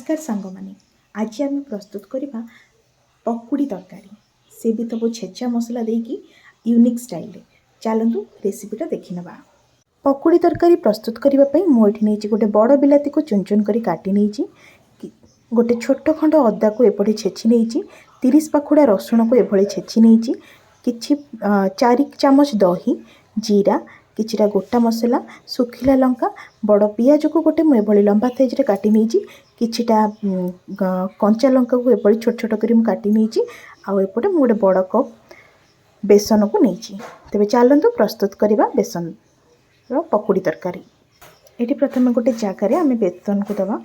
नमस्कार सांग माने आज आम प्रस्तुत करवा पकुड़ी तरकारी से भी तो छेचा मसला देकी यूनिक स्टाइल रे चलतु रेसिपीटा देखी नवा। पकुड़ी तरकारी प्रस्तुत करने मुझे नहीं गोटे बड़ बिलाती को चुन चुन कर काटी नहीं गोटे छोट खंड अदा को एपटे छेची नहीं 30 पाखुड़ा रसुण को एभली छेची नहीं कि 4 चामच दही जीरा किछिटा गोटा मसला सुखिला लंका बड़ पियाज को गोटे मुझे लंबा साइज रे काटी नहीं किछिटा कंचा लंका को एभली छोट छोट कर काटी नहीं आउपटे मुझे बड़ कप बेसन को नहीं तेरे चलतु प्रस्तुत करवा बेसन पकुड़ी तरकारी। ये प्रथम गोटे जगार आम बेसन को दबा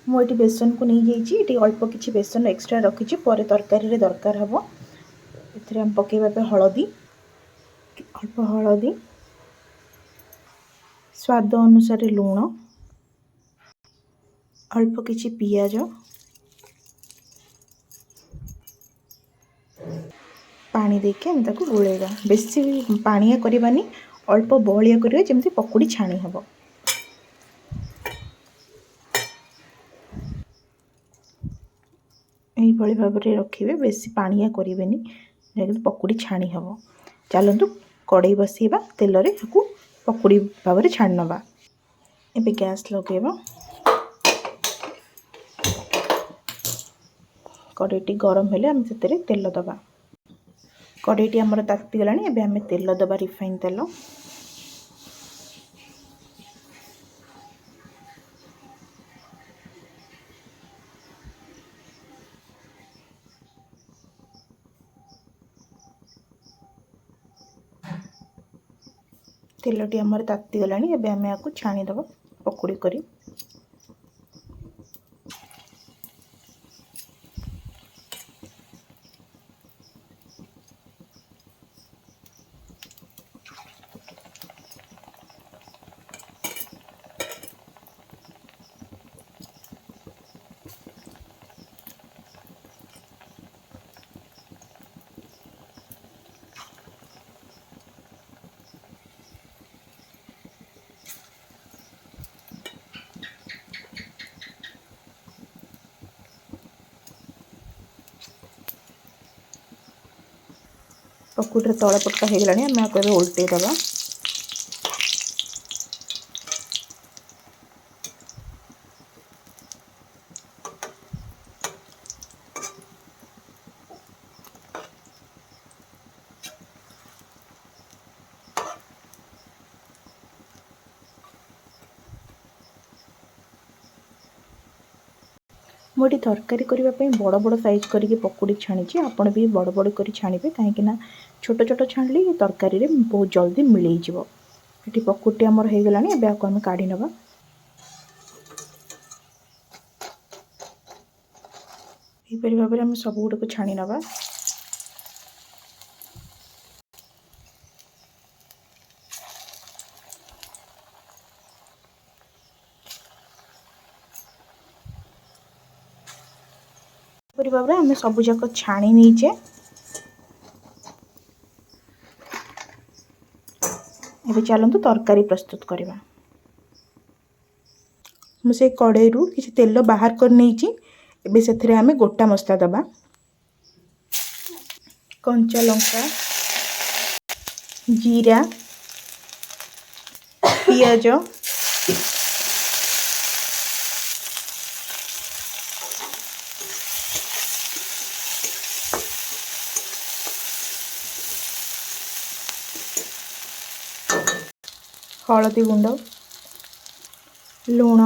मुझे बेसन को नहीं जाइए अल्प किसी बेसन एक्सट्रा रखी पर तरकारी दरकार हम ये पकईवा हलदी अल्प हलदी स्वाद अनुसार लुण अल्प किसी पियाज पानी देके हम ताको गोलेगा बेसी पानिया करवानी अल्प बहलिया करवा जमी पकुड़ी छाणी हम यही भाव में रखिए बेसी पानिया करें पकुड़ी छाणी हम। चलतु कड़ई बसैबा तेल रे पकुड़ी भाव में छाणी नवा। एबे गैस लगेबा कड़ईटी गरम हेले आम से तेल दबा कड़ईटी आमर ताती गलानी एबे आम तेल दबा रिफाइन तेल तेलटी आमर ताती गलानी एबे आम या छाणी दबा पकुड़ी करी पकुड़ी तल पटका हो गलानी आम आपको उल्टे दबा मुझे तरकारी करने बड़ बड़ साइज करके पकुड़ी छाणी आपड़ भी बड़ बड़ कर छाणिबे कहीं छोट छोट छाणिले तरकारी बहुत जल्दी मिल जाव। ये पकुड़ी आमर हो गलानी एबे आको आम काढ़ी नवा। यहीपरि भाव में आम सब गुड़ को छाणी नवा। भाव में आम सबूक छाणी नहींचे एबे चलतु तरकारी प्रस्तुत करवा। मुझे कड़ई रु किसी तेल बाहर कर नहीं एबे से आम गोटा मसला दबा कंचा लंका जीरा पियाज हलदी गुंड लुण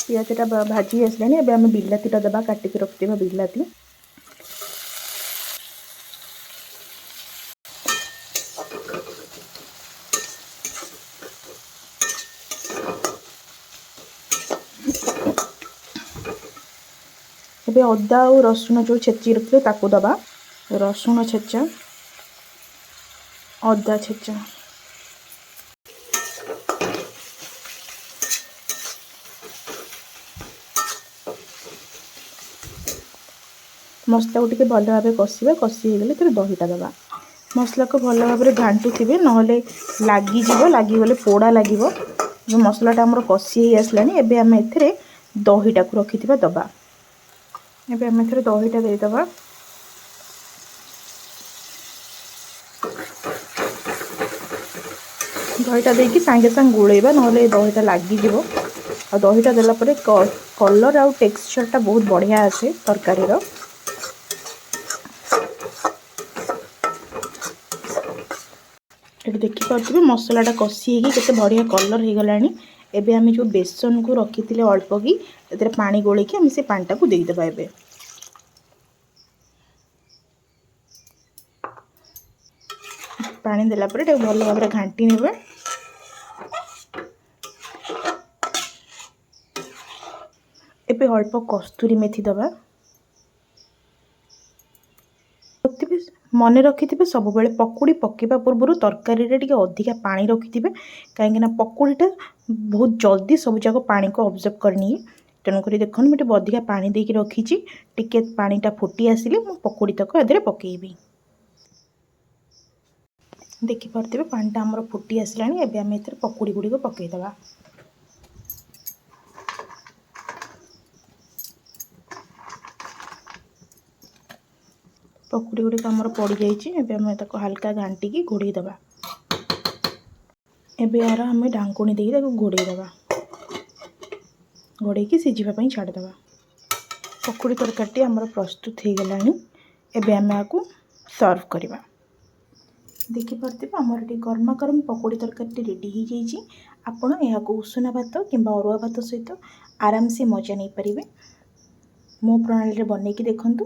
पियाजटा भाजी आसलानी एबे आम बिलातीटा दबा काटिक रखिथिबा बिलाती एबे अदा और रसुण जो छेची रखिले ताकू दबा रसुण छेचा अदा छेचा मसला को टिके भल भाव कषा कषि हो गले दहीटा दबा मसला को भल भाव घाटुवे ना लगिगले पोड़ा लगे जो मसलाटा आमर कषि हो आसला एबे आम ए दहीटा को रखि दबा एबे आम ए दहीटा देदबा दहीटा देकी सांगे सांग गोलेबा ना दहीटा लगिज आ दहीटा देलापर कलर आउ टेक्सचरटा बहुत बढ़िया आसे तरकारी ये देखिपे मसलाटा कषि होते बढ़िया कलर हो गला एबे आम जो बेसन को रखी अल्प कि पानी गोलेकी आम से पानीटा को देदेबा एबे पानी देला परे भल भाव घाटी नेबे एबे अल्प कस्तूरी मेथी दबा मन रखि सब बेले पकुड़ी पकेबा पूर्व तरकारी रे अधिका पानी रखि कहीं पकुड़ीटा बहुत जल्दी सब जाक पानी को ऑब्जर्व करनी तेणुक देखो मुझे अधिका पानी देकी रखी टिके पानीटा फुटी आसिले मु पकुड़ी तक एदे पकेबी देखिपे पानीटा आमर फुटी आसला एबे आम ए पकुड़ी गुड़ी को पकईदबा पकुड़ी गुड़िक आमर पड़ जाए हल्का घाटिकी घोड़े दबा एबे यार आम ढांकुणी देकी घोड़े दबा घोड़े सिझापी छाड़दबा पकुड़ी तरकारी आमर प्रस्तुत हो गला एबे आम आपको सर्व करवा देखिपे आमर ये गरमा गरम पकुड़ी तरकारी रेडी हो जाइए आपण यह उषुना भात कि अरुआ भात सहित आराम से मजा नहीं पारे मो प्रणाली बनईकी देखूँ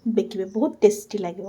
देखिए बहुत टेस्टी लगे।